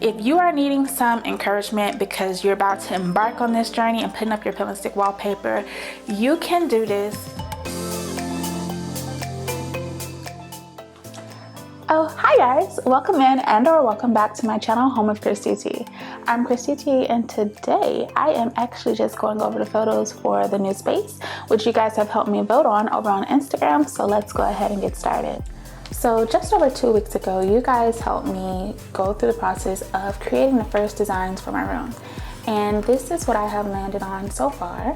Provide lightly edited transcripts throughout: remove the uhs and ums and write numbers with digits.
If you are needing some encouragement because you're about to embark on this journey and putting up your pill and stick wallpaper, you can do this. Oh, hi guys, welcome in and/or welcome back to my channel, Home with Christy T. I'm Christy T, and today I am actually just going over the photos for the new space, which you guys have helped me vote on over on Instagram. So let's go ahead and get started. So just over 2 weeks ago, you guys helped me go through the process of creating the first designs for my room. And this is what I have landed on so far.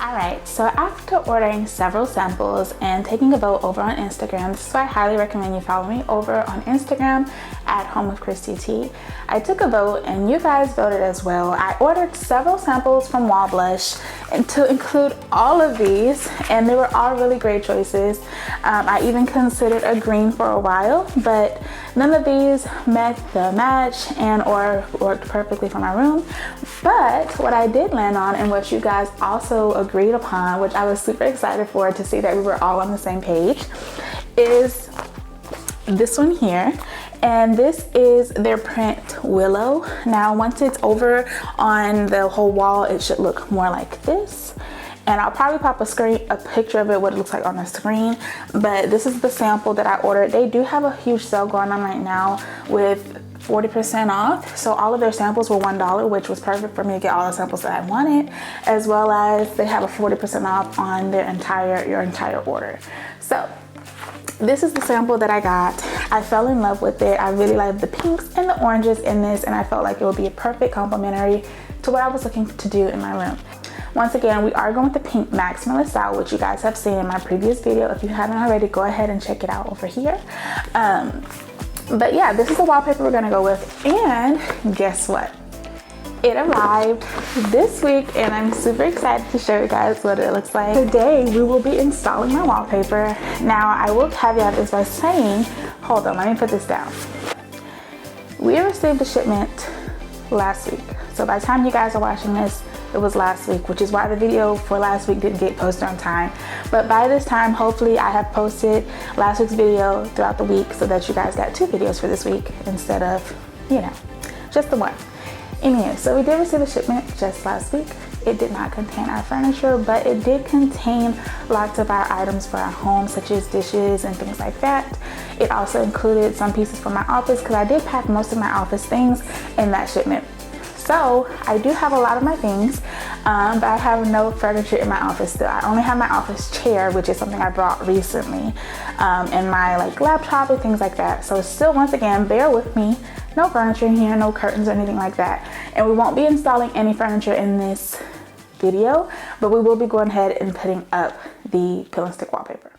Alright, so after ordering several samples and taking a vote over on Instagram, this is why I highly recommend you follow me over on Instagram at Home with Christy T. I took a vote and you guys voted as well. I ordered several samples from Wall Blush and to include all of these, and they were all really great choices. I even considered a green for a while, but none of these met the match and or worked perfectly for my room. But what I did land on, and what you guys also agreed upon, which I was super excited for to see that we were all on the same page, is this one here. And this is their print Willow. Now once it's over on the whole wall, it should look more like this. And I'll probably pop a picture of it, what it looks like on the screen. But this is the sample that I ordered. They do have a huge sale going on right now with 40% off. So all of their samples were $1, which was perfect for me to get all the samples that I wanted, as well as they have a 40% off on their your entire order. So this is the sample that I got. I fell in love with it. I really like the pinks and the oranges in this, and I felt like it would be a perfect complementary to what I was looking to do in my room. Once again, we are going with the pink maximalist style, which you guys have seen in my previous video. If you haven't already, go ahead and check it out over here. But yeah, this is the wallpaper we're gonna go with. And guess what? It arrived this week, and I'm super excited to show you guys what it looks like. Today, we will be installing my wallpaper. Now, I will caveat this by saying, hold on, let me put this down. We received a shipment last week. So by the time you guys are watching this, it was last week, which is why the video for last week didn't get posted on time. But by this time, hopefully I have posted last week's video throughout the week so that you guys got 2 videos for this week instead of, you know, just the one. Anyway, so we did receive a shipment just last week. It did not contain our furniture, but it did contain lots of our items for our home, such as dishes and things like that. It also included some pieces for my office because I did pack most of my office things in that shipment. So I do have a lot of my things, but I have no furniture in my office still. I only have my office chair, which is something I brought recently, and my laptop and things like that. So still, once again, bear with me. No furniture in here, no curtains or anything like that. And we won't be installing any furniture in this video, but we will be going ahead and putting up the pill and stick wallpaper.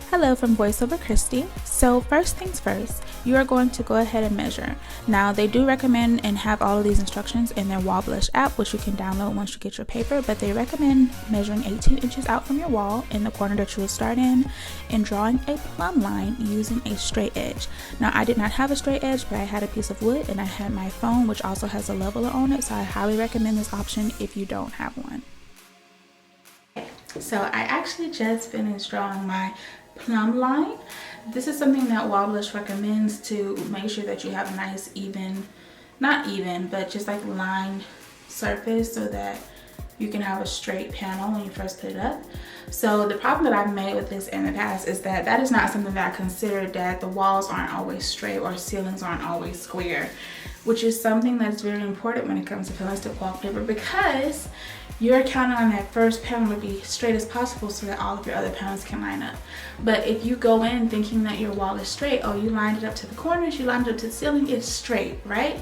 Hello from VoiceOver Christy. So first things first, you are going to go ahead and measure. Now they do recommend and have all of these instructions in their wall blush app, which you can download once you get your paper, but they recommend measuring 18 inches out from your wall in the corner that you will start in and drawing a plumb line using a straight edge. Now I did not have a straight edge, but I had a piece of wood and I had my phone, which also has a leveler on it, so I highly recommend this option if you don't have one. So I actually just finished drawing my plumb line. This is something that Wall Blush recommends to make sure that you have a nice even, not even, but just like lined surface so that you can have a straight panel when you first put it up. So the problem that I've made with this in the past is that that is not something that I considered, that the walls aren't always straight or ceilings aren't always square, which is something that's very important when it comes to plastic wallpaper, because you're counting on that first panel to be straight as possible so that all of your other panels can line up. But if you go in thinking that your wall is straight, oh, you lined it up to the corners, you lined it up to the ceiling, it's straight, right?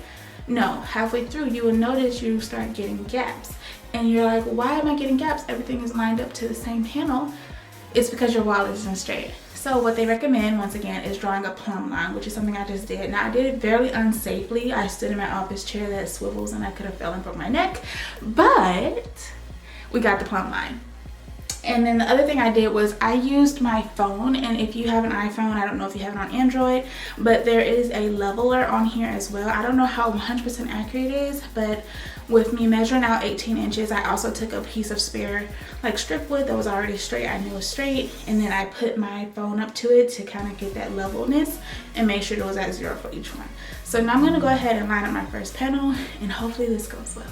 No, halfway through you will notice you start getting gaps. And you're like, why am I getting gaps? Everything is lined up to the same panel. It's because your wall isn't straight. So what they recommend, once again, is drawing a plumb line, which is something I just did. Now I did it very unsafely. I stood in my office chair that swivels and I could have fell and broke my neck, but we got the plumb line. And then the other thing I did was I used my phone, and if you have an iPhone, I don't know if you have it on Android, but there is a leveler on here as well. I don't know how 100% accurate it is, but with me measuring out 18 inches, I also took a piece of spare like strip wood that was already straight. I knew it was straight, and then I put my phone up to it to kind of get that levelness and make sure it was at 0 for each one. So now I'm going to go ahead and line up my first panel, and hopefully this goes well.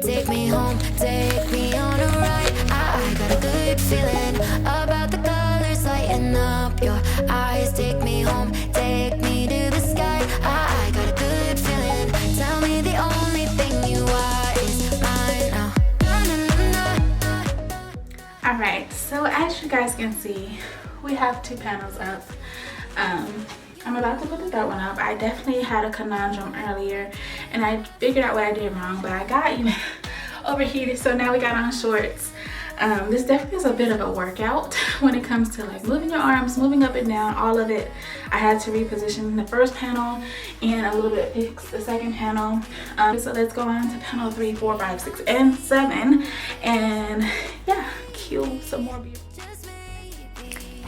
Take me home, take me on a ride. I got a good feeling about the colors lighting up your eyes. Take me home, take me to the sky. I got a good feeling. Tell me the only thing you are is mine now. Alright, so as you guys can see, we have two panels up. I'm about to put the third one up. I definitely had a conundrum earlier and I figured out what I did wrong, but I got even overheated, so now we got on shorts. This definitely is a bit of a workout when it comes to like moving your arms, moving up and down, all of it. I had to reposition the first panel and a little bit fix the second panel. So let's go on to panel 3, 4, 5, 6, and 7, and yeah, cue some more beauty.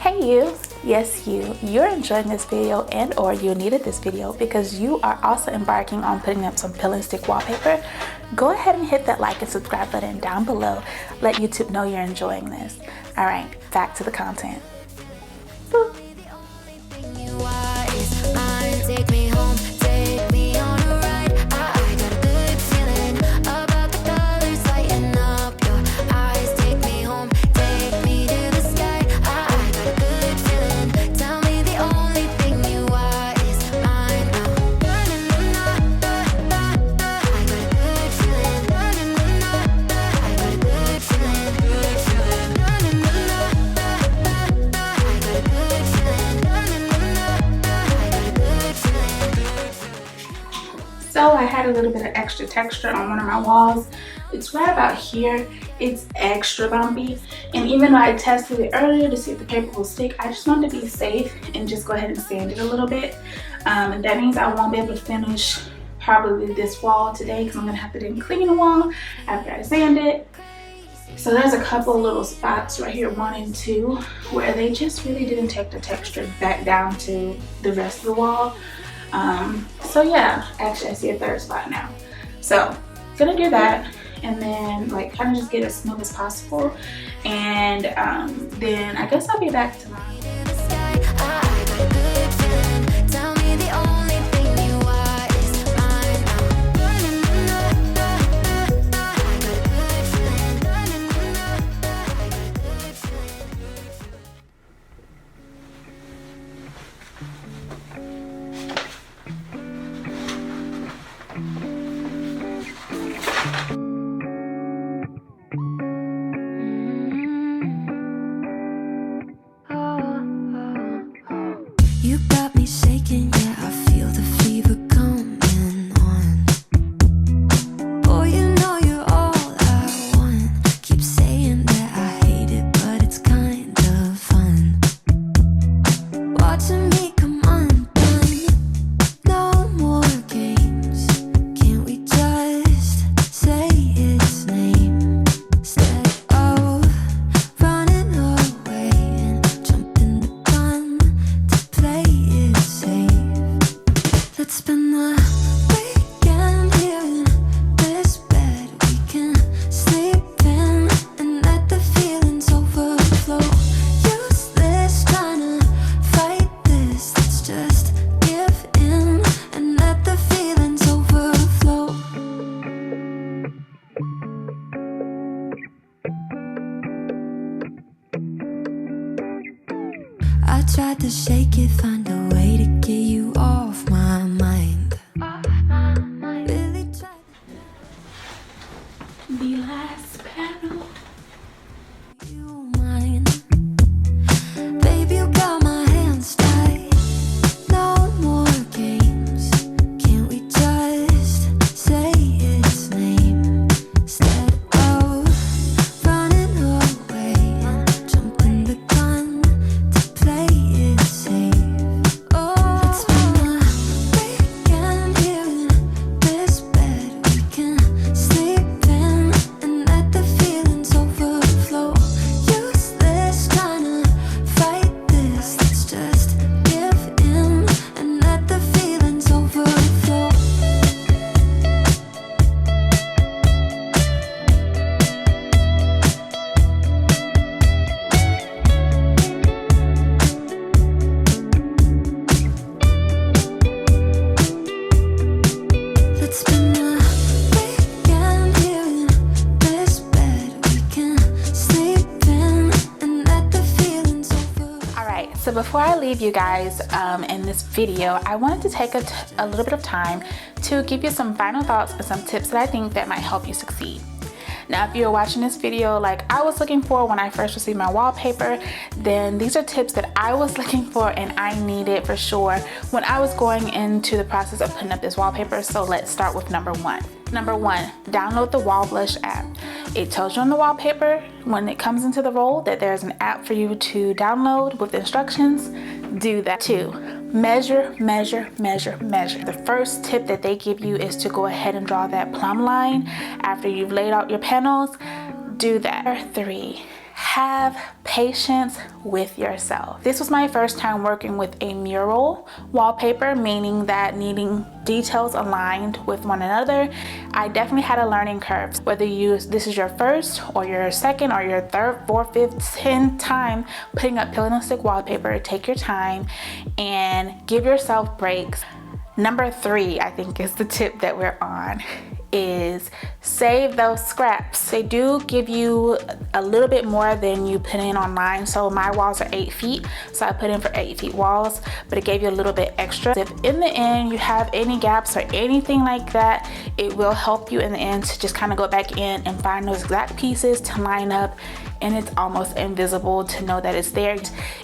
Hey you, yes you're enjoying this video and or you needed this video because you are also embarking on putting up some pill and stick wallpaper. Go ahead and hit that like and subscribe button down below. Let YouTube know you're enjoying this. Alright, back to the content. Boop. Take me home, take me on a ride. I got a good feeling about the colors lighting up your eyes. Take me home, take me to the sky. I got a good feeling. Tell me the only thing you are is mine now. I got a good feeling. I got a good feeling. Good feeling. I got a good feeling. So I had a little bit of extra texture on one of my walls. It's right about here. It's extra bumpy, and even though I tested it earlier to see if the paper will stick, I just wanted to be safe and just go ahead and sand it a little bit. And that means I won't be able to finish probably this wall today because I'm gonna have to then clean the wall after I sand it. So there's a couple little spots right here, 1 and 2, where they just really didn't take the texture back down to the rest of the wall. So yeah, actually I see a third spot now. So gonna do that, and then like kind of just get as smooth as possible, and then I guess I'll be back tomorrow. You got me shaking, yeah, I feel the fever coming on. Boy, you know you're all I want. Keep saying that I hate it, but it's kind of fun. Watching me come undone. No more games. Can't we just say its name? Instead of running away and jumping the gun to play it safe. Let's spend the weekend here in this bed we can sleep in and let the feelings overflow. Useless trying to fight this. Let's just give in and let the feelings overflow. I tried to shake it, find a way to get you off my mind. Really tried The last panel. to make you mine. Baby, you got my hands tied. No more games. Can't we just say its name? Instead of running away and jumping the gun to play it safe. Oh, let's spend the weekend here in this bed we can sleep in and let the feelings overflow. Useless trying to fight this. Let's just give in and let the feelings overflow. Let's spend the weekend here in this bed we can sleep in and let the feelings overflow. Alright, so before I leave you guys in this video, I wanted to take a little bit of time to give you some final thoughts and some tips that I think that might help you succeed. Now, if you're watching this video like I was looking for when I first received my wallpaper, then these are tips that I was looking for and I needed for sure when I was going into the process of putting up this wallpaper. So let's start with number 1. Number 1, download the Wall Blush app. It tells you on the wallpaper when it comes into the roll that there's an app for you to download with instructions. Do that. 2, measure, measure, measure, measure. The first tip that they give you is to go ahead and draw that plumb line after you've laid out your panels. Do that. 3, have patience with yourself. This was my first time working with a mural wallpaper, meaning that needing details aligned with one another. I definitely had a learning curve. Whether this is your first or your second or your third, fourth, fifth, 10th time putting up realistic wallpaper, take your time and give yourself breaks. Number 3, I think, is the tip that we're on, is save those scraps. They do give you a little bit more than you put in online. So my walls are 8 feet, so I put in for 8 feet walls, but it gave you a little bit extra. If in the end you have any gaps or anything like that, it will help you in the end to just kind of go back in and find those exact pieces to line up, and it's almost invisible to know that it's there.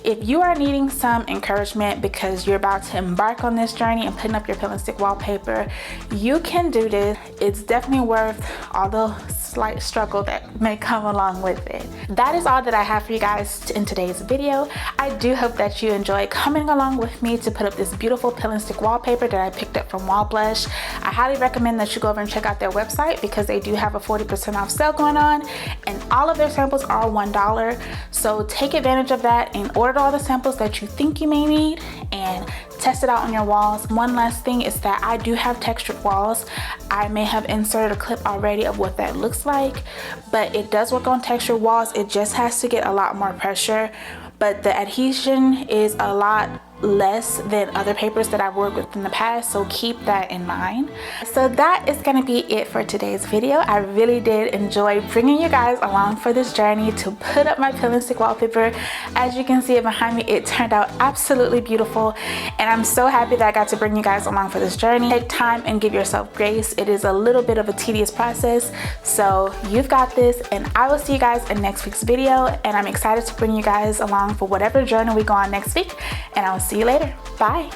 If you are needing some encouragement because you're about to embark on this journey and putting up your peel and stick wallpaper, you can do this. It's definitely worth all the slight struggle that may come along with it. That is all that I have for you guys in today's video. I do hope that you enjoy coming along with me to put up this beautiful peel and stick wallpaper that I picked up from Wall Blush. I highly recommend that you go over and check out their website because they do have a 40% off sale going on, and all of their samples are $1. So take advantage of that and order all the samples that you think you may need and test it out on your walls. One last thing is that I do have textured walls. I may have inserted a clip already of what that looks like, but it does work on textured walls. It just has to get a lot more pressure, but the adhesion is a lot less than other papers that I've worked with in the past, so keep that in mind. So that is going to be it for today's video. I really did enjoy bringing you guys along for this journey to put up my peel and stick wallpaper. As you can see it behind me, it turned out absolutely beautiful, and I'm so happy that I got to bring you guys along for this journey. Take time and give yourself grace. It is a little bit of a tedious process, so you've got this, and I will see you guys in next week's video, and I'm excited to bring you guys along for whatever journey we go on next week, and I will see you later. Bye.